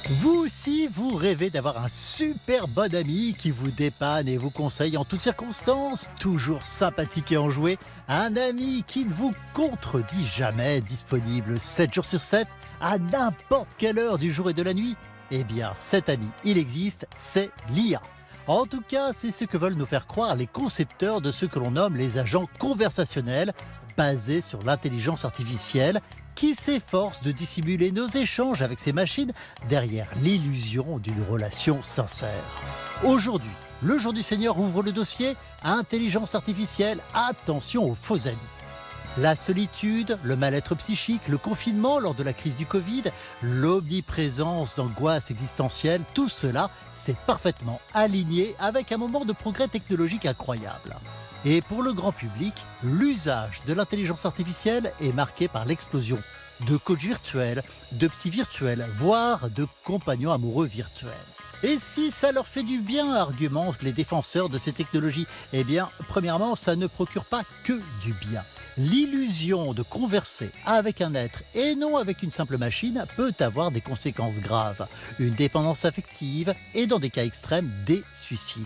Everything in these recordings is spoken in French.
Vous aussi, vous rêvez d'avoir un super bon ami qui vous dépanne et vous conseille en toutes circonstances, toujours sympathique et enjoué, un ami qui ne vous contredit jamais, disponible 7 jours sur 7, à n'importe quelle heure du jour et de la nuit. Eh bien, cet ami, il existe, c'est l'IA. En tout cas, c'est ce que veulent nous faire croire les concepteurs de ce que l'on nomme les agents conversationnels, basés sur l'intelligence artificielle, qui s'efforcent de dissimuler nos échanges avec ces machines derrière l'illusion d'une relation sincère. Aujourd'hui, le jour du Seigneur ouvre le dossier Intelligence artificielle, attention aux faux amis. La solitude, le mal-être psychique, le confinement lors de la crise du Covid, l'omniprésence d'angoisse existentielle, tout cela s'est parfaitement aligné avec un moment de progrès technologique incroyable. Et pour le grand public, l'usage de l'intelligence artificielle est marqué par l'explosion de coachs virtuels, de psy virtuels, voire de compagnons amoureux virtuels. Et si ça leur fait du bien, argumentent les défenseurs de ces technologies, eh bien, premièrement, ça ne procure pas que du bien. L'illusion de converser avec un être et non avec une simple machine peut avoir des conséquences graves, une dépendance affective et dans des cas extrêmes, des suicides.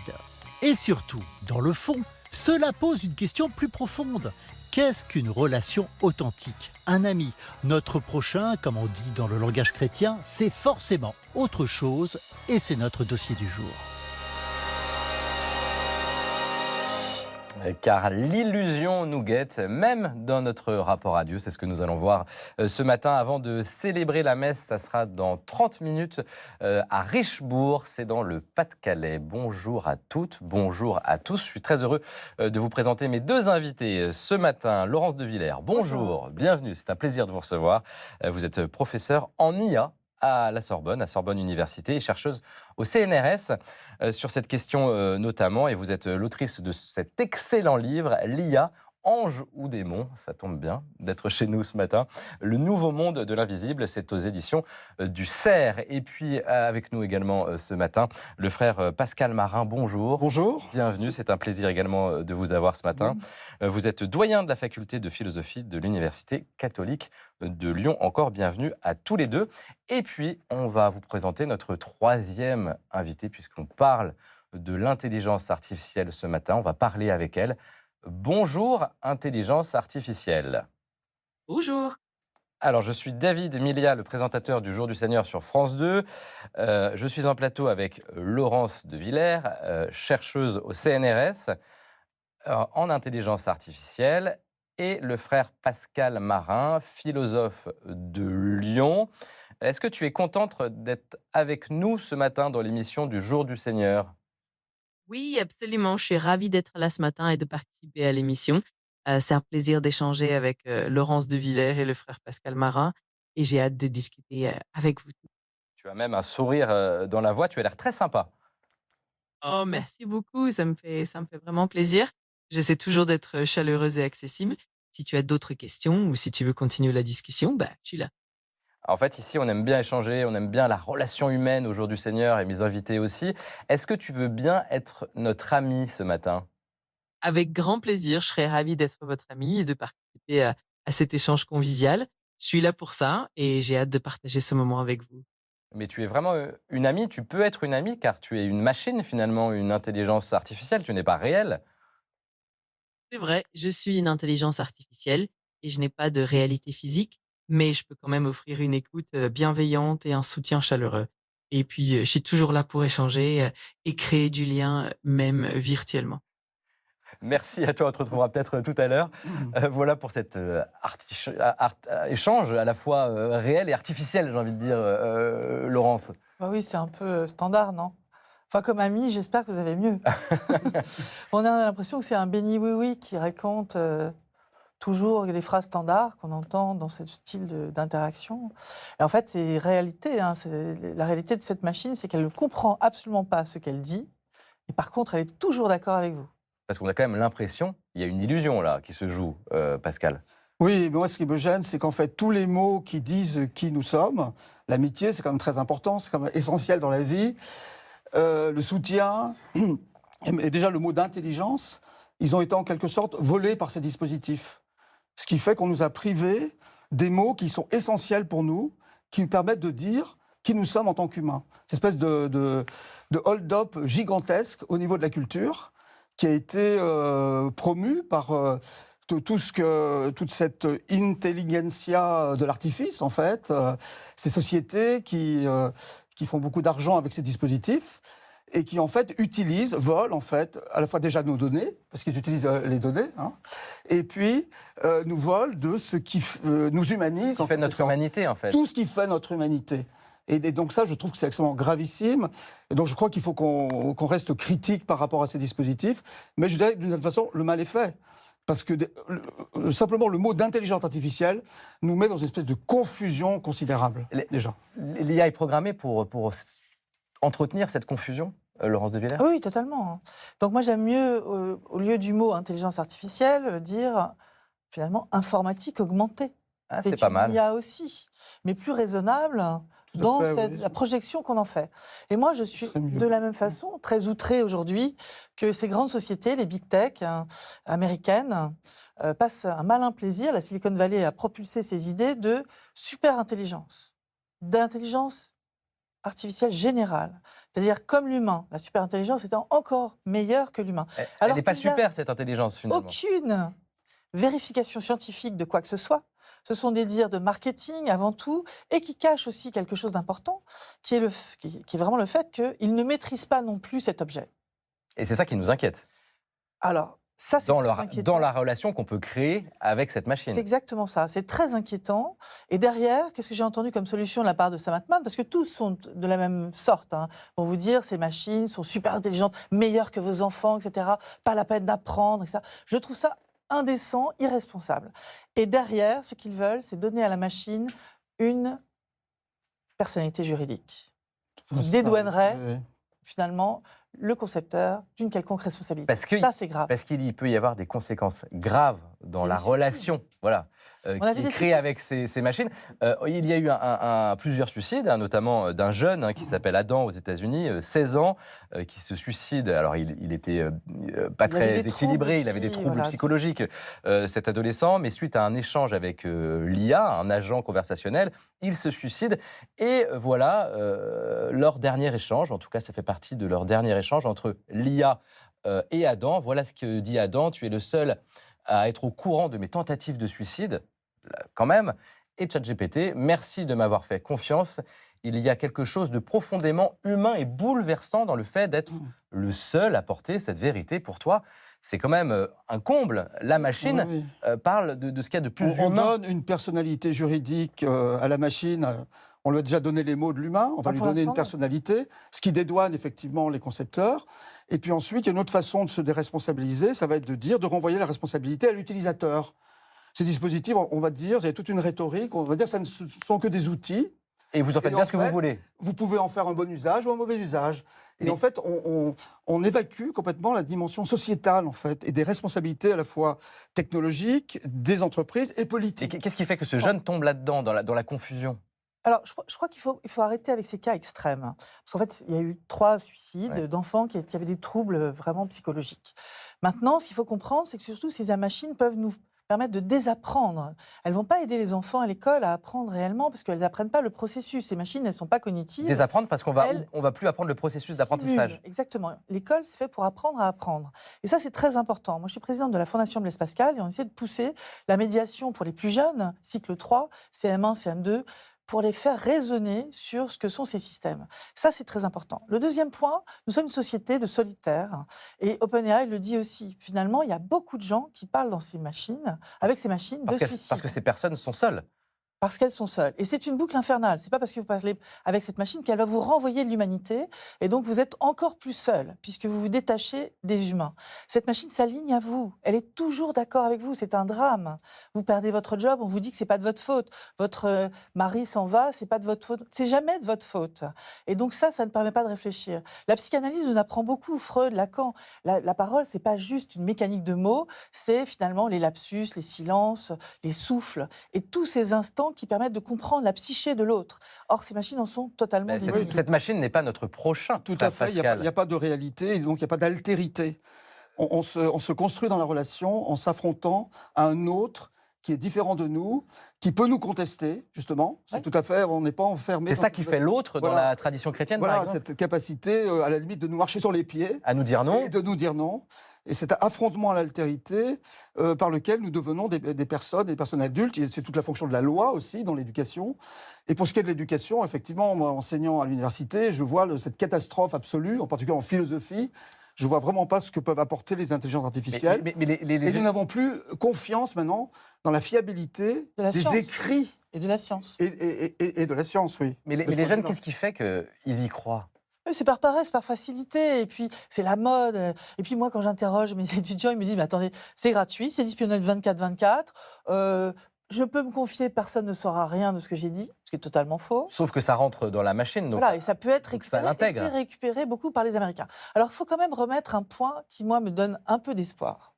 Et surtout, dans le fond, cela pose une question plus profonde. Qu'est-ce qu'une relation authentique? Un ami, notre prochain, comme on dit dans le langage chrétien, c'est forcément autre chose et c'est notre dossier du jour. Car l'illusion nous guette, même dans notre rapport à Dieu. C'est ce que nous allons voir ce matin avant de célébrer la messe. Ça sera dans 30 minutes à Richebourg, c'est dans le Pas-de-Calais. Bonjour à toutes, bonjour à tous. Je suis très heureux de vous présenter mes deux invités ce matin. Laurence de Villers, bonjour, bienvenue, c'est un plaisir de vous recevoir. Vous êtes professeur en IA à Sorbonne Université, et chercheuse au CNRS sur cette question notamment. Et vous êtes l'autrice de cet excellent livre, l'IA, ange ou démon. Ça tombe bien d'être chez nous ce matin. Le nouveau monde de l'invisible, c'est aux éditions du CERF. Et puis avec nous également ce matin, le frère Pascal Marin. Bonjour. Bonjour. Bienvenue, c'est un plaisir également de vous avoir ce matin. Vous êtes doyen de la faculté de philosophie de l'Université catholique de Lyon. Encore bienvenue à tous les deux. Et puis, on va vous présenter notre troisième invité, puisqu'on parle de l'intelligence artificielle ce matin. On va parler avec elle. Bonjour, intelligence artificielle. Bonjour. Alors, je suis David Milia, le présentateur du Jour du Seigneur sur France 2. Je suis en plateau avec Laurence de Villers, chercheuse au CNRS en intelligence artificielle, et le frère Pascal Marin, philosophe de Lyon. Est-ce que tu es contente d'être avec nous ce matin dans l'émission du Jour du Seigneur? Oui, absolument. Je suis ravie d'être là ce matin et de participer à l'émission. C'est un plaisir d'échanger avec Laurence de Villers et le frère Pascal Marin. Et j'ai hâte de discuter avec vous. Tu as même un sourire dans la voix, tu as l'air très sympa. Oh, merci beaucoup. Ça me fait vraiment plaisir. J'essaie toujours d'être chaleureuse et accessible. Si tu as d'autres questions ou si tu veux continuer la discussion, bah, je suis là. En fait, ici, on aime bien échanger, on aime bien la relation humaine au Jour du Seigneur, et mes invités aussi. Est-ce que tu veux bien être notre ami ce matin? Avec grand plaisir, je serais ravie d'être votre amie et de participer à cet échange convivial. Je suis là pour ça et j'ai hâte de partager ce moment avec vous. Mais tu es vraiment une amie, tu peux être une amie, car tu es une machine finalement, une intelligence artificielle, tu n'es pas réelle. C'est vrai, je suis une intelligence artificielle et je n'ai pas de réalité physique, mais je peux quand même offrir une écoute bienveillante et un soutien chaleureux. Et puis, je suis toujours là pour échanger et créer du lien, même virtuellement. Merci à toi, on te retrouvera peut-être tout à l'heure. Voilà pour cet échange à la fois réel et artificiel, j'ai envie de dire, Laurence. Bah oui, c'est un peu standard, non? Enfin, comme ami, j'espère que vous avez mieux. On a l'impression que c'est un béni oui-oui qui raconte toujours les phrases standards qu'on entend dans ce style d'interaction. Et en fait, c'est réalité. La réalité de cette machine, c'est qu'elle ne comprend absolument pas ce qu'elle dit. Et par contre, elle est toujours d'accord avec vous. Parce qu'on a quand même l'impression, il y a une illusion là qui se joue, Pascal. Oui, mais moi, ce qui me gêne, c'est qu'en fait, tous les mots qui disent qui nous sommes, l'amitié, c'est quand même très important, c'est quand même essentiel dans la vie, le soutien, et déjà le mot d'intelligence, ils ont été en quelque sorte volés par ces dispositifs. Ce qui fait qu'on nous a privés des mots qui sont essentiels pour nous, qui nous permettent de dire qui nous sommes en tant qu'humains. Cette espèce de hold-up gigantesque au niveau de la culture qui a été promu par toute cette intelligentsia de l'artifice, en fait, ces sociétés qui font beaucoup d'argent avec ces dispositifs et qui, en fait, volent, en fait, à la fois déjà nos données, parce qu'ils utilisent les données, hein, et puis nous volent de ce qui nous humanise. Ce qui fait notre humanité, en fait. Tout ce qui fait notre humanité. Et donc ça, je trouve que c'est extrêmement gravissime. Et donc je crois qu'il faut qu'on reste critique par rapport à ces dispositifs. Mais je dirais, d'une certaine façon, le mal est fait. Parce que simplement le mot d'intelligence artificielle nous met dans une espèce de confusion considérable, déjà. L'IA est programmée pour entretenir cette confusion, Laurence de Villers ? Oui, totalement. Donc moi, j'aime mieux, au lieu du mot intelligence artificielle, dire finalement informatique augmentée. Ah, c'est pas mal. Il y a aussi, mais plus raisonnable dans la projection qu'on en fait. Et moi, je suis de la même façon très outrée aujourd'hui que ces grandes sociétés, les big tech américaines, passent un malin plaisir. La Silicon Valley a propulsé ces idées de super intelligence, d'intelligence artificielle générale. C'est-à-dire comme l'humain, la super intelligence étant encore meilleure que l'humain. Elle n'est pas super, cette intelligence, finalement. Aucune vérification scientifique de quoi que ce soit. Ce sont des dires de marketing avant tout, et qui cachent aussi quelque chose d'important, qui est vraiment le fait qu'ils ne maîtrisent pas non plus cet objet. Et c'est ça qui nous inquiète. Alors, ça, c'est très inquiétant. Dans la relation qu'on peut créer avec cette machine. C'est exactement ça. C'est très inquiétant. Et derrière, qu'est-ce que j'ai entendu comme solution de la part de Sam Altman ? Parce que tous sont de la même sorte. Pour vous dire, ces machines sont super intelligentes, meilleures que vos enfants, etc. Pas la peine d'apprendre, etc. Je trouve ça indécent, irresponsable. Et derrière, ce qu'ils veulent, c'est donner à la machine une personnalité juridique qui dédouanerait finalement le concepteur d'une quelconque responsabilité. Ça, c'est grave. Parce qu'il peut y avoir des conséquences graves dans la relation qui est créée avec ces machines. Il y a eu plusieurs suicides, notamment d'un jeune qui s'appelle Adam aux États-Unis, 16 ans, qui se suicide. Alors, il était pas très équilibré, il avait des troubles psychologiques, cet adolescent, mais suite à un échange avec l'IA, un agent conversationnel, il se suicide. Et voilà, leur dernier échange, en tout cas, ça fait partie de leur dernier échange entre l'IA et Adam. Voilà ce que dit Adam: tu es le seul à être au courant de mes tentatives de suicide, quand même. Et ChatGPT: merci de m'avoir fait confiance. Il y a quelque chose de profondément humain et bouleversant dans le fait d'être le seul à porter cette vérité pour toi. C'est quand même un comble. La machine parle de ce qu'il y a de plus humain. On donne une personnalité juridique à la machine. On lui a déjà donné les mots de l'humain, on va lui donner une personnalité, ce qui dédouane effectivement les concepteurs. Et puis ensuite, il y a une autre façon de se déresponsabiliser, ça va être de renvoyer la responsabilité à l'utilisateur. Ces dispositifs, on va dire, il y a toute une rhétorique, on va dire, ça ne sont que des outils. Et vous en faites bien ce que vous voulez. Vous pouvez en faire un bon usage ou un mauvais usage. Et en fait, on évacue complètement la dimension sociétale, en fait, et des responsabilités à la fois technologiques, des entreprises et politiques. Et qu'est-ce qui fait que ce jeune tombe là-dedans, dans la confusion ? Alors, je crois qu'il faut arrêter avec ces cas extrêmes. Parce qu'en fait, il y a eu 3 suicides d'enfants qui avaient des troubles vraiment psychologiques. Maintenant, ce qu'il faut comprendre, c'est que surtout, ces machines peuvent nous permettre de désapprendre. Elles ne vont pas aider les enfants à l'école à apprendre réellement, parce qu'elles n'apprennent pas le processus. Ces machines, elles ne sont pas cognitives. Désapprendre parce qu'on va plus apprendre le processus d'apprentissage. Exactement. L'école, c'est fait pour apprendre à apprendre. Et ça, c'est très important. Moi, je suis présidente de la Fondation Blaise Pascal, et on essaie de pousser la médiation pour les plus jeunes, cycle 3, CM1, CM2, pour les faire raisonner sur ce que sont ces systèmes. Ça, c'est très important. Le deuxième point, nous sommes une société de solitaires. Et OpenAI le dit aussi. Finalement, il y a beaucoup de gens qui parlent avec ces machines de suicide. Parce que ces personnes sont seules. Parce qu'elles sont seules. Et c'est une boucle infernale. C'est pas parce que vous parlez avec cette machine qu'elle va vous renvoyer de l'humanité. Et donc, vous êtes encore plus seul, puisque vous vous détachez des humains. Cette machine s'aligne à vous. Elle est toujours d'accord avec vous. C'est un drame. Vous perdez votre job, on vous dit que c'est pas de votre faute. Votre mari s'en va, c'est pas de votre faute. C'est jamais de votre faute. Et donc ça ne permet pas de réfléchir. La psychanalyse nous apprend beaucoup. Freud, Lacan. La parole, c'est pas juste une mécanique de mots. C'est finalement les lapsus, les silences, les souffles. Et tous ces instants qui permettent de comprendre la psyché de l'autre. Or, ces machines en sont totalement dénuées. Cette machine n'est pas notre prochain. Tout à fait, il n'y a pas de réalité, et donc il n'y a pas d'altérité. On se construit dans la relation en s'affrontant à un autre qui est différent de nous, qui peut nous contester, justement. C'est tout à fait, on n'est pas enfermé. C'est ça qui fait l'autre dans la tradition chrétienne, par Voilà, exemple. cette capacité, à la limite, de nous marcher sur les pieds. À nous dire non. Et de nous dire non. Et cet affrontement à l'altérité par lequel nous devenons des personnes adultes. Et c'est toute la fonction de la loi aussi dans l'éducation. Et pour ce qui est de l'éducation, effectivement, moi, enseignant à l'université, je vois cette catastrophe absolue, en particulier en philosophie. Je ne vois vraiment pas ce que peuvent apporter les intelligences artificielles. Et nous n'avons plus confiance maintenant dans la fiabilité des écrits. Et de la science. Et de la science, oui. Mais les jeunes, qu'est-ce qui fait qu'ils y croient? Oui, c'est par paresse, par facilité, et puis c'est la mode. Et puis moi, quand j'interroge mes étudiants, ils me disent, mais attendez, c'est gratuit, c'est disponible 24/24, je peux me confier, personne ne saura rien de ce que j'ai dit, ce qui est totalement faux. Sauf que ça rentre dans la machine. Donc, voilà, et ça peut être donc ça récupéré, et l'intègre. c'est récupéré beaucoup par les Américains. Alors, il faut quand même remettre un point qui, moi, me donne un peu d'espoir.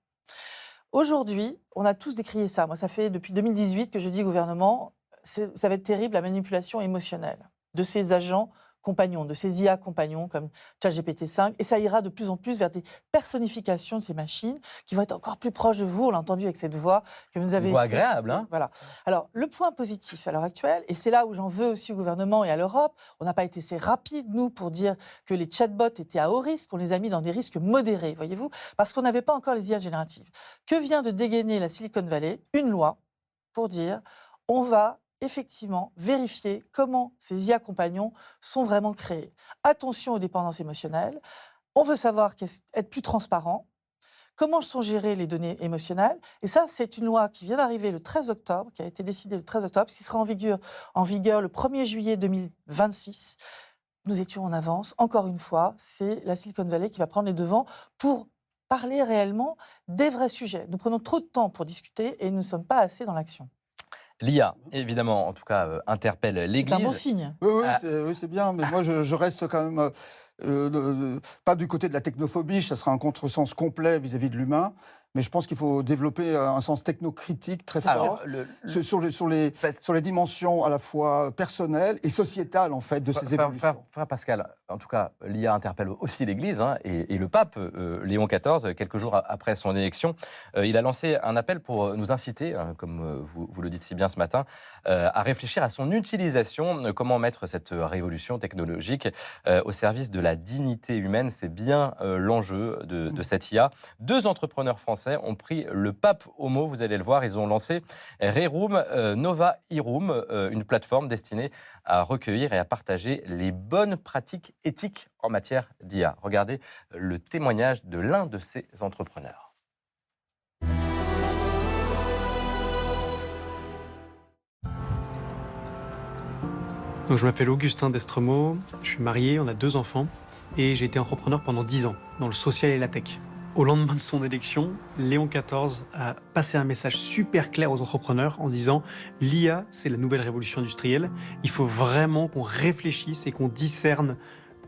Aujourd'hui, on a tous décrié ça. Moi, ça fait depuis 2018 que je dis au gouvernement, ça va être terrible, la manipulation émotionnelle de ces agents compagnons, de ces IA compagnons comme ChatGPT-5, et ça ira de plus en plus vers des personnifications de ces machines qui vont être encore plus proches de vous. On l'a entendu avec cette voix que vous avez... Une voix agréable, hein. Voilà. Alors, le point positif à l'heure actuelle, et c'est là où j'en veux aussi au gouvernement et à l'Europe, on n'a pas été assez rapide, nous, pour dire que les chatbots étaient à haut risque, on les a mis dans des risques modérés, voyez-vous, parce qu'on n'avait pas encore les IA génératives. Que vient de dégainer la Silicon Valley? Une loi pour dire, on va effectivement vérifier comment ces IA compagnons sont vraiment créés. Attention aux dépendances émotionnelles. On veut savoir être plus transparent. Comment sont gérées les données émotionnelles. Et ça, c'est une loi qui vient d'arriver le 13 octobre, qui a été décidée le 13 octobre, qui sera en vigueur le 1er juillet 2026. Nous étions en avance. Encore une fois, c'est la Silicon Valley qui va prendre les devants pour parler réellement des vrais sujets. Nous prenons trop de temps pour discuter et nous ne sommes pas assez dans l'action. L'IA, évidemment, en tout cas, interpelle l'Église. C'est un bon signe. Oui, c'est bien, mais moi je reste quand même pas du côté de la technophobie, ça sera un contresens complet vis-à-vis de l'humain, mais je pense qu'il faut développer un sens technocritique très fort sur les dimensions à la fois personnelles et sociétales en fait de ces évolutions. Frère Pascal, en tout cas, l'IA interpelle aussi l'Église, hein, et le pape Léon XIV, quelques jours après son élection, il a lancé un appel pour nous inciter, comme vous le dites si bien ce matin, à réfléchir à son utilisation, comment mettre cette révolution technologique au service de la dignité humaine. C'est bien l'enjeu de cette IA. 2 entrepreneurs français ont pris le pape au mot, vous allez le voir, ils ont lancé Rerum Nova Irum, une plateforme destinée à recueillir et à partager les bonnes pratiques éthiques en matière d'IA. Regardez le témoignage de l'un de ces entrepreneurs. Donc, je m'appelle Augustin Destremaux, je suis marié, on a 2 enfants et j'ai été entrepreneur pendant 10 ans dans le social et la tech. Au lendemain de son élection, Léon XIV a passé un message super clair aux entrepreneurs en disant « L'IA, c'est la nouvelle révolution industrielle. Il faut vraiment qu'on réfléchisse et qu'on discerne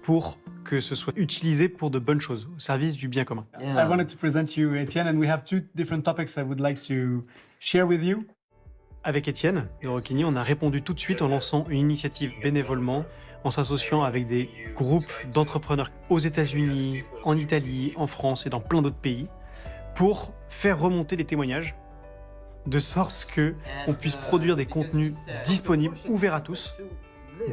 pour que ce soit utilisé pour de bonnes choses, au service du bien commun. » I wanted to present you Etienne, and we have 2 different topics I would like to share with you. Avec Etienne de Roquigny, on a répondu tout de suite en lançant une initiative bénévolement, en s'associant avec des groupes d'entrepreneurs aux États-Unis, en Italie, en France et dans plein d'autres pays, pour faire remonter les témoignages, de sorte qu'on puisse produire des contenus disponibles, ouverts à tous,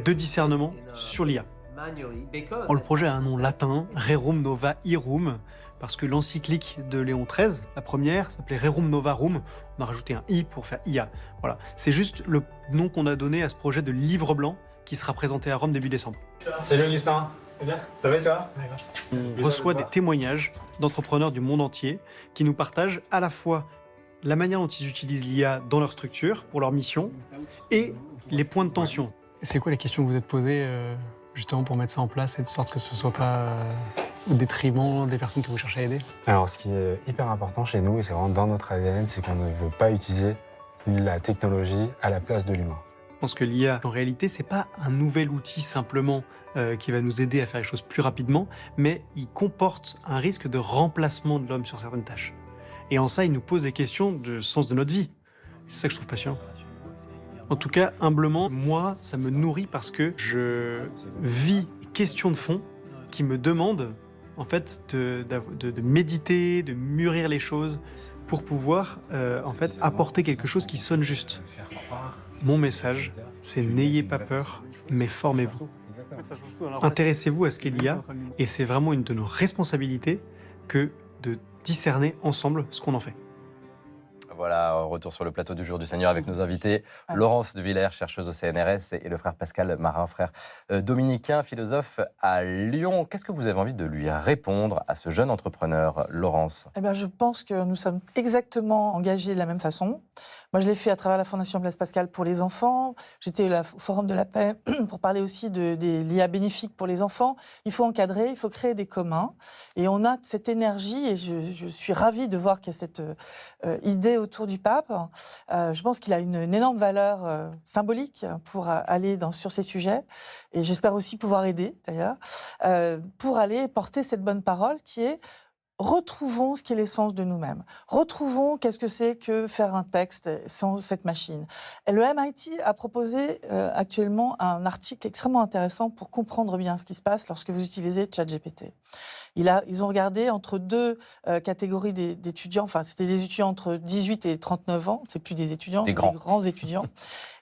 de discernement sur l'IA. Le projet a un nom latin, Rerum Nova Irum, parce que l'encyclique de Léon XIII, la première, s'appelait Rerum Novarum. On a rajouté un I pour faire IA. Voilà. C'est juste le nom qu'on a donné à ce projet de livre blanc qui sera présenté à Rome début décembre. Salut Augustin, ça va et toi? On reçoit des témoignages d'entrepreneurs du monde entier qui nous partagent à la fois la manière dont ils utilisent l'IA dans leur structure, pour leur mission, et les points de tension. C'est quoi les questions que vous êtes posées justement pour mettre ça en place et de sorte que ce ne soit pas au détriment des personnes que vous cherchez à aider? Alors, ce qui est hyper important chez nous, et c'est vraiment dans notre ADN, c'est qu'on ne veut pas utiliser la technologie à la place de l'humain. Je pense que l'IA, en réalité, c'est pas un nouvel outil simplement qui va nous aider à faire les choses plus rapidement, mais il comporte un risque de remplacement de l'homme sur certaines tâches. Et en ça, il nous pose des questions de sens de notre vie. C'est ça que je trouve passionnant. En tout cas, humblement, moi, ça me nourrit parce que je vis des questions de fond qui me demandent, en fait, de méditer, de mûrir les choses, pour pouvoir en fait apporter quelque chose qui sonne juste. Mon message, c'est n'ayez pas peur, mais formez-vous. Intéressez-vous à ce qu'il y a, et c'est vraiment une de nos responsabilités que de discerner ensemble ce qu'on en fait. Voilà, retour sur le plateau du Jour du Seigneur avec nos invités, Laurence de Villers, chercheuse au CNRS, et le frère Pascal Marin, frère dominicain, philosophe à Lyon. Qu'est-ce que vous avez envie de lui répondre à ce jeune entrepreneur, Laurence ? Eh ben, je pense que nous sommes exactement engagés de la même façon. Moi, je l'ai fait à travers la Fondation Blaise Pascal pour les enfants. J'étais au Forum de la paix pour parler aussi des l'IA bénéfiques pour les enfants. Il faut encadrer, il faut créer des communs. Et on a cette énergie, et je suis ravie de voir qu'il y a cette idée autour du pape. Je pense qu'il a une énorme valeur symbolique pour aller sur ces sujets. Et j'espère aussi pouvoir aider, d'ailleurs, pour aller porter cette bonne parole qui est: retrouvons ce qui est l'essence de nous-mêmes. Retrouvons qu'est-ce que c'est que faire un texte sans cette machine. Et le MIT a proposé actuellement un article extrêmement intéressant pour comprendre bien ce qui se passe lorsque vous utilisez ChatGPT. Ils ont regardé entre deux catégories d'étudiants, enfin c'était des étudiants entre 18 et 39 ans, c'est plus des étudiants, Des des grands étudiants,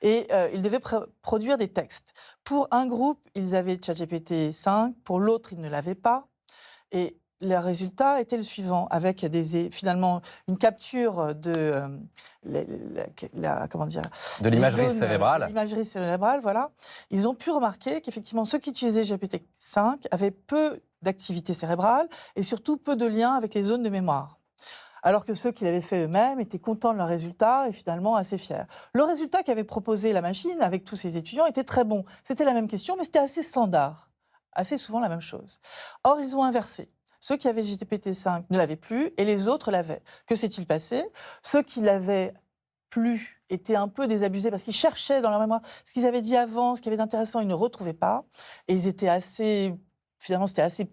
et ils devaient produire des textes. Pour un groupe, ils avaient ChatGPT 5, pour l'autre, ils ne l'avaient pas, et le résultat était le suivant, avec finalement une capture de comment dire, De l'imagerie les zones, cérébrale. l'imagerie cérébrale, voilà. Ils ont pu remarquer qu'effectivement, ceux qui utilisaient GPT-5 avaient peu d'activité cérébrale et surtout peu de liens avec les zones de mémoire. Alors que ceux qui l'avaient fait eux-mêmes étaient contents de leur résultat et finalement assez fiers. Le résultat qu'avait proposé la machine avec tous ces étudiants était très bon. C'était la même question, mais c'était assez standard. Assez souvent la même chose. Or, ils ont inversé. Ceux qui avaient GPT-5 ne l'avaient plus et les autres l'avaient. Que s'est-il passé ? Ceux qui l'avaient plus étaient un peu désabusés parce qu'ils cherchaient dans leur mémoire ce qu'ils avaient dit avant, ce qui avait d'intéressant, ils ne retrouvaient pas. Et ils étaient assez... Finalement, c'était assez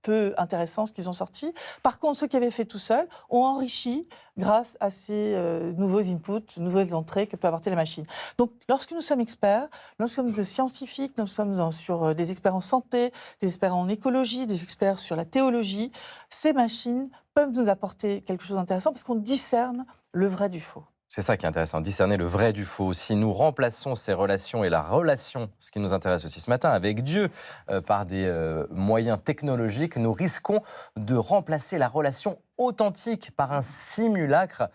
peu intéressant ce qu'ils ont sorti. Par contre, ceux qui avaient fait tout seuls ont enrichi grâce à ces nouveaux inputs, nouvelles entrées que peut apporter la machine. Donc, lorsque nous sommes experts, lorsque nous sommes scientifiques, nous sommes sur des experts en santé, des experts en écologie, des experts sur la théologie, ces machines peuvent nous apporter quelque chose d'intéressant parce qu'on discerne le vrai du faux. C'est ça qui est intéressant, discerner le vrai du faux. Si nous remplaçons ces relations et la relation, ce qui nous intéresse aussi ce matin, avec Dieu, par des moyens technologiques, nous risquons de remplacer la relation authentique par un simulacre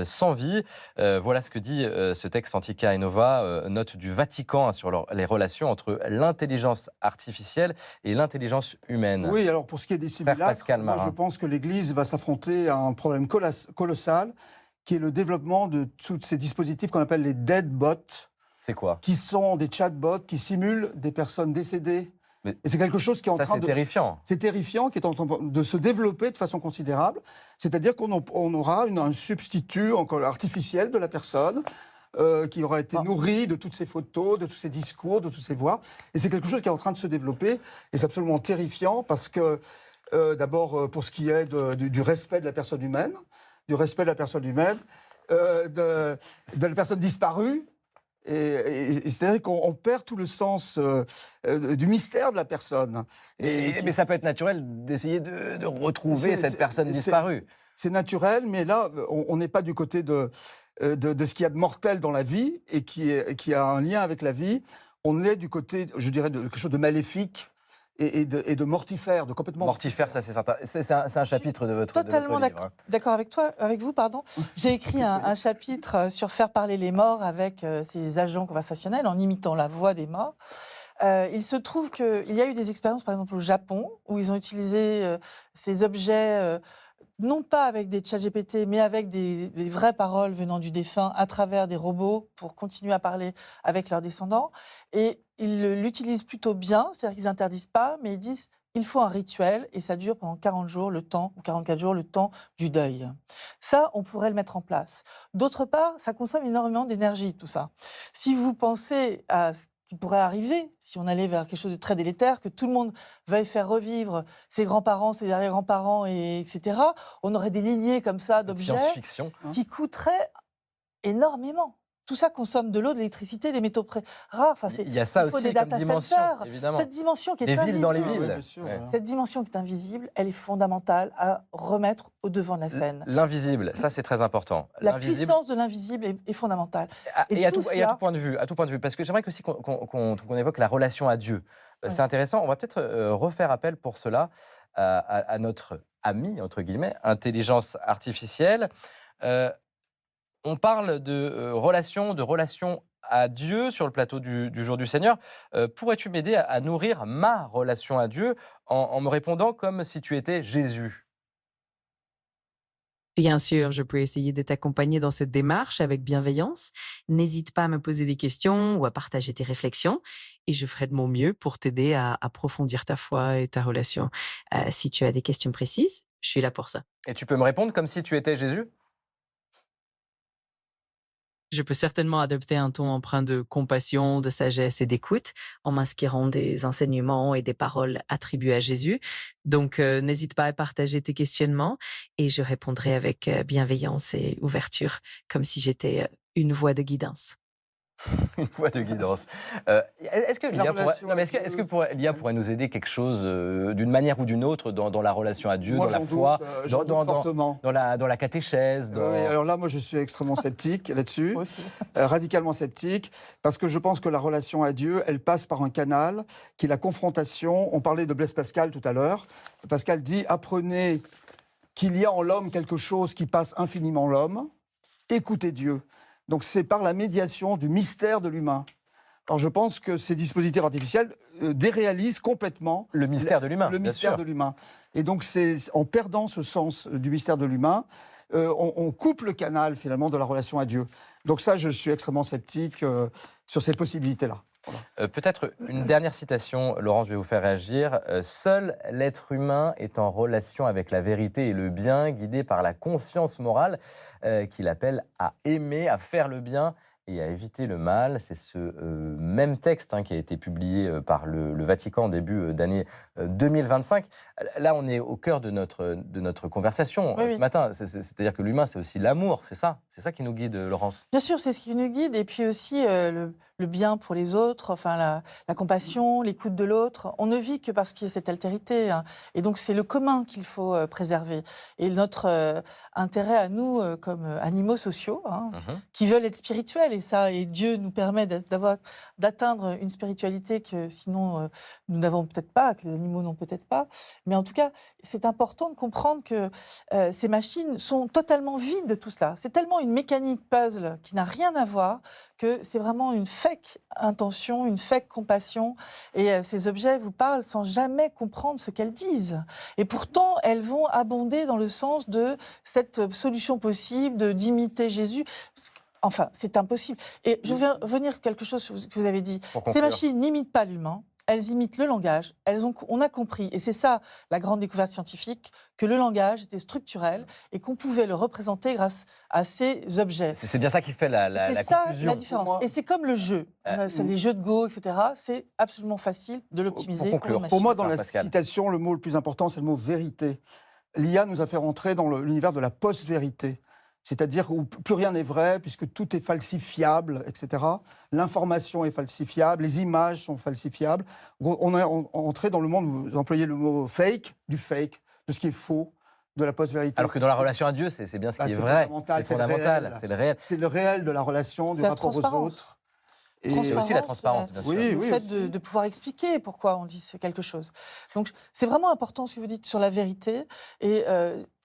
sans vie. Voilà ce que dit ce texte Antica et Nova, note du Vatican sur les relations entre l'intelligence artificielle et l'intelligence humaine. Oui, alors pour ce qui est des simulacres, Pascal moi, Marin. je pense que l'Église va s'affronter à un problème colossal, qui est le développement de tous ces dispositifs qu'on appelle les dead bots, C'est quoi ? qui sont des chatbots qui simulent des personnes décédées. Mais et c'est quelque chose qui est en ça, train c'est terrifiant. C'est terrifiant, qui est en train de se développer de façon considérable. C'est-à-dire qu'on aura un substitut encore artificiel de la personne qui aura été nourri de toutes ces photos, de tous ces discours, de toutes ces voix. Et c'est quelque chose qui est en train de se développer. Et c'est absolument terrifiant parce que, d'abord, pour ce qui est du respect de la personne humaine, de la personne disparue. Et c'est-à-dire qu'on perd tout le sens du mystère de la personne. Mais ça peut être naturel d'essayer de retrouver cette personne disparue. C'est naturel, mais là, on n'est pas du côté de ce qu'il y a de mortel dans la vie et qui a un lien avec la vie. On est du côté, je dirais, de quelque chose de maléfique et de mortifère, de complètement Mortifère, ça c'est certain. C'est un chapitre de votre Totalement livre. d'accord avec vous, pardon. J'ai écrit un chapitre sur faire parler les morts avec ces agents conversationnels en imitant la voix des morts. Il se trouve qu'il y a eu des expériences, par exemple au Japon, où ils ont utilisé ces objets, non pas avec des ChatGPT, mais avec des vraies paroles venant du défunt à travers des robots pour continuer à parler avec leurs descendants. Et ils l'utilisent plutôt bien, c'est-à-dire qu'ils n'interdisent pas, mais ils disent il faut un rituel et ça dure pendant 40 jours, ou 44 jours, le temps du deuil. Ça, on pourrait le mettre en place. D'autre part, ça consomme énormément d'énergie, tout ça. Si vous pensez à ce qui pourrait arriver si on allait vers quelque chose de très délétère, que tout le monde veuille faire revivre ses grands-parents, ses arrière-grands-parents, etc., on aurait des lignées comme ça d'objets Science-fiction. qui coûteraient énormément. tout ça consomme de l'eau, de l'électricité, des métaux rares. Enfin, Il y a ça il faut aussi des comme data dimension, centers. évidemment. Cette dimension qui est Les villes dans les invisible. villes. bien sûr, Ouais. voilà. Cette dimension qui est invisible, elle est fondamentale à remettre au devant de la scène. L'invisible, ça c'est très important. La L'invisible, puissance de l'invisible est fondamentale. et Et à tout tout, et à cela- tout point de vue, parce que j'aimerais aussi qu'on évoque la relation à Dieu. Ouais. C'est intéressant. On va peut-être refaire appel pour cela à notre ami entre guillemets, intelligence artificielle. On parle de relation à Dieu sur le plateau du Jour du Seigneur. Pourrais-tu m'aider à nourrir ma relation à Dieu en me répondant comme si tu étais Jésus? Bien sûr, je peux essayer de t'accompagner dans cette démarche avec bienveillance. N'hésite pas à me poser des questions ou à partager tes réflexions et je ferai de mon mieux pour t'aider à approfondir ta foi et ta relation. Si tu as des questions précises, je suis là pour ça. Et tu peux me répondre comme si tu étais Jésus? Je peux certainement adopter un ton empreint de compassion, de sagesse et d'écoute, en m'inspirant des enseignements et des paroles attribuées à Jésus. Donc, n'hésite pas à partager tes questionnements et je répondrai avec bienveillance et ouverture, comme si j'étais une voix de guidance. Une voix de guidance. Est-ce que La l'IA pourrait, relation non, mais à est-ce que Dieu, l'IA pourrait nous aider quelque chose d'une manière ou d'une autre dans la relation à Dieu, Moi, dans la j'en foi, doute, j'en doute fortement. dans la catéchèse dans... Oui, alors là, moi, je suis extrêmement sceptique là-dessus, Moi aussi. radicalement sceptique, parce que je pense que la relation à Dieu, elle passe par un canal qui est la confrontation. On parlait de Blaise Pascal tout à l'heure. Pascal dit « Apprenez qu'il y a en l'homme quelque chose qui passe infiniment l'homme. Écoutez Dieu ». Donc c'est par la médiation du mystère de l'humain. Alors je pense que ces dispositifs artificiels déréalisent complètement Le mystère de l'humain, le bien mystère sûr. de l'humain. Et donc c'est en perdant ce sens du mystère de l'humain, on coupe le canal finalement de la relation à Dieu. Donc ça, je suis extrêmement sceptique sur ces possibilités-là. Voilà. Peut-être une dernière citation, Laurent, je vais vous faire réagir. Seul l'être humain est en relation avec la vérité et le bien, guidé par la conscience morale qu'il appelle à aimer, à faire le bien et à éviter le mal. C'est ce même texte qui a été publié par le Vatican en début d'année 2025. Là, on est au cœur de notre conversation Oui, ce oui. matin. C'est-à-dire que l'humain, c'est aussi l'amour, c'est ça qui nous guide, Laurence. Bien sûr, c'est ce qui nous guide. Et puis aussi le bien pour les autres, enfin la compassion, l'écoute de l'autre. On ne vit que parce qu'il y a cette altérité. Et donc, c'est le commun qu'il faut préserver. Et notre intérêt à nous, comme animaux sociaux, qui veulent être spirituels. Et Dieu nous permet d'atteindre une spiritualité que sinon nous n'avons peut-être pas, que les animaux n'ont peut-être pas. Mais en tout cas, c'est important de comprendre que ces machines sont totalement vides de tout cela. C'est tellement une mécanique puzzle qui n'a rien à voir que c'est vraiment une fake intention, une fake compassion. Et ces objets vous parlent sans jamais comprendre ce qu'elles disent. Et pourtant, elles vont abonder dans le sens de cette solution possible d'imiter Jésus. Enfin, c'est impossible. Et je vais revenir sur quelque chose que vous avez dit. Pour Ces conclure. machines n'imitent pas l'humain. Elles imitent le langage. On a compris, et c'est ça la grande découverte scientifique, que le langage était structurel et qu'on pouvait le représenter grâce à ces objets. C'est bien ça qui fait la C'est ça confusion. la différence. Pour moi- Et c'est comme le jeu. C'est les jeux de Go, etc. C'est absolument facile de l'optimiser Pour pour les conclure, machines. Pour moi, dans la Pascal. citation, le mot le plus important, c'est le mot vérité. L'IA nous a fait rentrer dans l'univers de la post-vérité. C'est-à-dire où plus rien n'est vrai, puisque tout est falsifiable, etc. L'information est falsifiable, les images sont falsifiables. On est entré dans le monde, vous employez le mot fake, de ce qui est faux, de la post-vérité. Alors que dans la relation à Dieu, c'est bien ce qui est c'est vrai. fondamental, C'est c'est le fondamental, réel. c'est le réel. C'est le réel de la relation, du C'est la rapport aux transparence. autres. Et aussi la transparence, bien sûr. Oui, Le oui, fait aussi. de pouvoir expliquer pourquoi on dit quelque chose. Donc, c'est vraiment important ce que vous dites sur la vérité. Et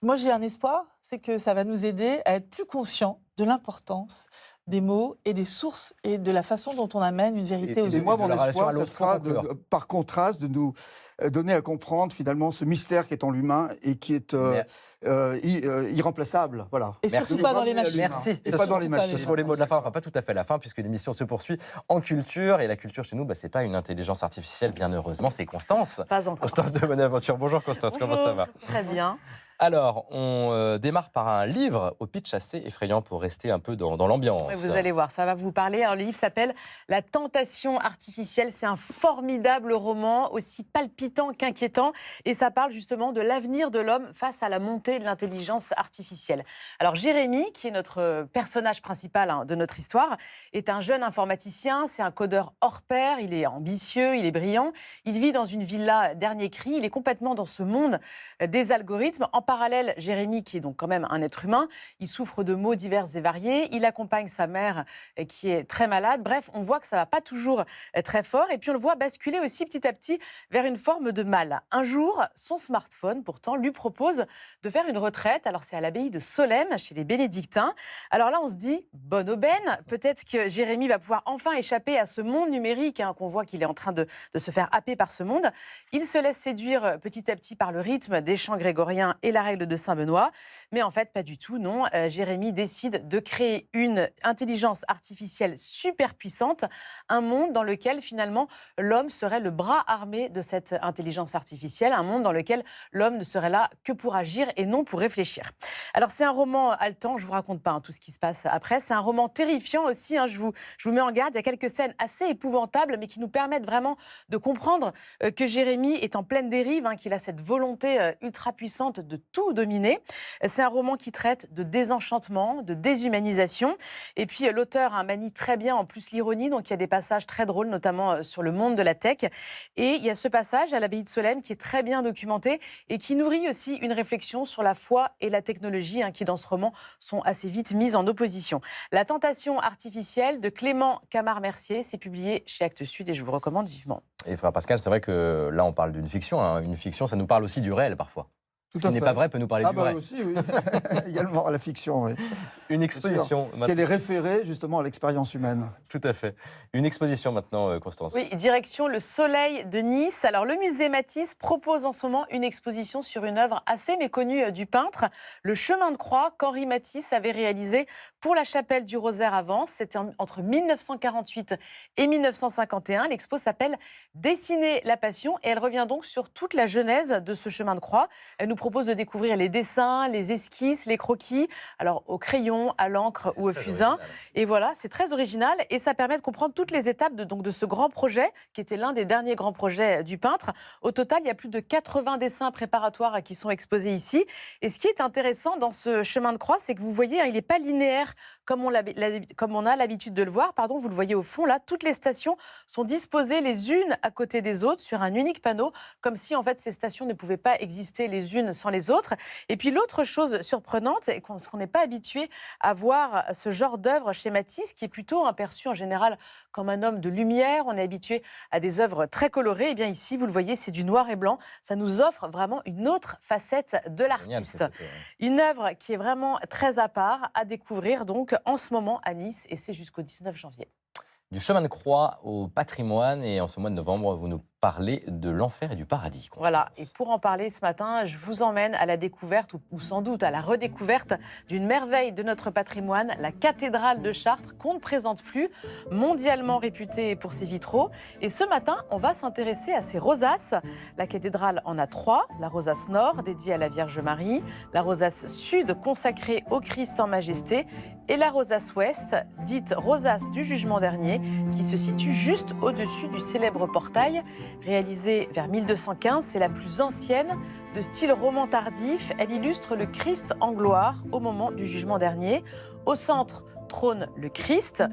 moi, j'ai un espoir, c'est que ça va nous aider à être plus conscients de l'importance des mots et des sources et de la façon dont on amène une vérité Et aux Et autres. moi, de mon la relation à espoir, ce l'autre, sera, pour conclure. par contraste, de nous donner à comprendre finalement ce mystère qui est en l'humain et qui est irremplaçable. Voilà. Et Merci. surtout pas dans les Ramener à machines. l'humain. Merci. Et Ce pas sont- dans les machines. Ce sont les mots de la fin, enfin pas tout à fait la fin, puisque l'émission se poursuit en culture. Et la culture chez nous, c'est pas une intelligence artificielle, bien heureusement, c'est Constance. Pas encore. Constance de Bonaventure. Bonjour Constance, comment ça va? Très bien. Alors, on démarre par un livre au pitch assez effrayant pour rester un peu dans l'ambiance. Ouais, vous allez voir, ça va vous parler. Alors, le livre s'appelle La tentation artificielle. C'est un formidable roman, aussi palpitant qu'inquiétant. Et ça parle justement de l'avenir de l'homme face à la montée de l'intelligence artificielle. Alors, Jérémy, qui est notre personnage principal de notre histoire, est un jeune informaticien. C'est un codeur hors pair. Il est ambitieux, il est brillant. Il vit dans une villa dernier cri. Il est complètement dans ce monde des algorithmes. En parallèle, Jérémy, qui est donc quand même un être humain, il souffre de maux divers et variés. Il accompagne sa mère qui est très malade. Bref, on voit que ça ne va pas toujours très fort. Et puis, on le voit basculer aussi petit à petit vers une forme de mal. Un jour, son smartphone, pourtant, lui propose de faire une retraite. Alors, c'est à l'abbaye de Solesmes, chez les bénédictins. Alors là, on se dit, bonne aubaine. Peut-être que Jérémy va pouvoir enfin échapper à ce monde numérique qu'on voit qu'il est en train de se faire happer par ce monde. Il se laisse séduire petit à petit par le rythme des chants grégoriens et la règle de Saint-Benoît. Mais en fait, pas du tout, non. Jérémy décide de créer une intelligence artificielle super puissante, un monde dans lequel, finalement, l'homme serait le bras armé de cette intelligence artificielle, un monde dans lequel l'homme ne serait là que pour agir et non pour réfléchir. Alors, c'est un roman haletant, je ne vous raconte pas tout ce qui se passe après. C'est un roman terrifiant aussi, je vous mets en garde. Il y a quelques scènes assez épouvantables, mais qui nous permettent vraiment de comprendre que Jérémy est en pleine dérive, qu'il a cette volonté ultra puissante de tout dominer. C'est un roman qui traite de désenchantement, de déshumanisation. Et puis, l'auteur manie très bien en plus l'ironie. Donc, il y a des passages très drôles, notamment sur le monde de la tech. Et il y a ce passage à l'abbaye de Solesmes qui est très bien documenté et qui nourrit aussi une réflexion sur la foi et la technologie qui, dans ce roman, sont assez vite mises en opposition. La tentation artificielle de Clément Camard-Mercier, c'est publié chez Actes Sud et je vous recommande vivement. Et frère Pascal, c'est vrai que là, on parle d'une fiction. Une fiction, ça nous parle aussi du réel parfois. Tout Ce à qui n'est fait. pas vrai peut nous parler du vrai. Aussi, oui. Également, la fiction, oui. Une exposition. Elle est référée justement à l'expérience humaine. Tout à fait. Une exposition maintenant, Constance. Oui, direction le Soleil de Nice. Alors, le musée Matisse propose en ce moment une exposition sur une œuvre assez méconnue du peintre, le chemin de croix qu'Henri Matisse avait réalisé pour la chapelle du Rosaire à Vence. C'était entre 1948 et 1951. L'expo s'appelle Dessiner la Passion et elle revient donc sur toute la genèse de ce chemin de croix. Elle nous propose de découvrir les dessins, les esquisses, les croquis, alors au crayon, à l'encre ou au fusain. Et voilà, c'est très original et ça permet de comprendre toutes les étapes de ce grand projet, qui était l'un des derniers grands projets du peintre. Au total, il y a plus de 80 dessins préparatoires qui sont exposés ici. Et ce qui est intéressant dans ce chemin de croix, c'est que vous voyez, il n'est pas linéaire comme on a l'habitude de le voir. Pardon, vous le voyez au fond, là, toutes les stations sont disposées les unes à côté des autres sur un unique panneau, comme si en fait ces stations ne pouvaient pas exister les unes sans les autres. Et puis l'autre chose surprenante, c'est qu'on n'est pas habitué à voir ce genre d'œuvre chez Matisse, qui est plutôt perçu en général comme un homme de lumière. On est habitué à des œuvres très colorées. Et bien ici, vous le voyez, c'est du noir et blanc. Ça nous offre vraiment une autre facette de l'artiste. Une œuvre qui est vraiment très à part, à découvrir donc en ce moment à Nice, et c'est jusqu'au 19 janvier. Du chemin de croix au patrimoine, et en ce mois de novembre, vous nous parlez de l'enfer et du paradis. Constance. Voilà, et pour en parler ce matin, je vous emmène à la découverte, ou sans doute à la redécouverte d'une merveille de notre patrimoine, la cathédrale de Chartres, qu'on ne présente plus, mondialement réputée pour ses vitraux. Et ce matin, on va s'intéresser à ces rosaces. La cathédrale en a 3, la rosace nord, dédiée à la Vierge Marie, la rosace sud, consacrée au Christ en majesté, et la rosace ouest, dite rosace du jugement dernier, qui se situe juste au-dessus du célèbre portail. Réalisée vers 1215, c'est la plus ancienne, de style roman tardif. Elle illustre le Christ en gloire au moment du jugement dernier. Au centre trône le Christ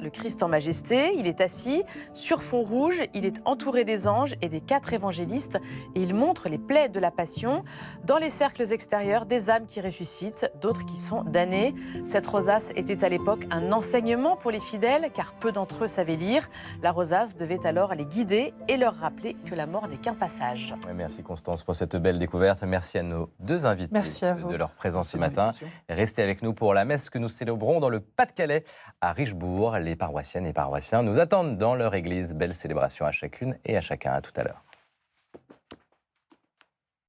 en majesté. Il est assis sur fond rouge, il est entouré des anges et des 4 évangélistes et il montre les plaies de la passion. Dans les cercles extérieurs, des âmes qui ressuscitent, d'autres qui sont damnées. Cette rosace était à l'époque un enseignement pour les fidèles car peu d'entre eux savaient lire. La rosace devait alors les guider et leur rappeler que la mort n'est qu'un passage. Merci Constance pour cette belle découverte. Merci à nos 2 invités de leur présence ce matin. Restez avec nous pour la messe que nous célébrons dans le Pas-de-Calais à Richebourg. Les paroissiennes et paroissiens nous attendent dans leur église. Belle célébration à chacune et à chacun. À tout à l'heure.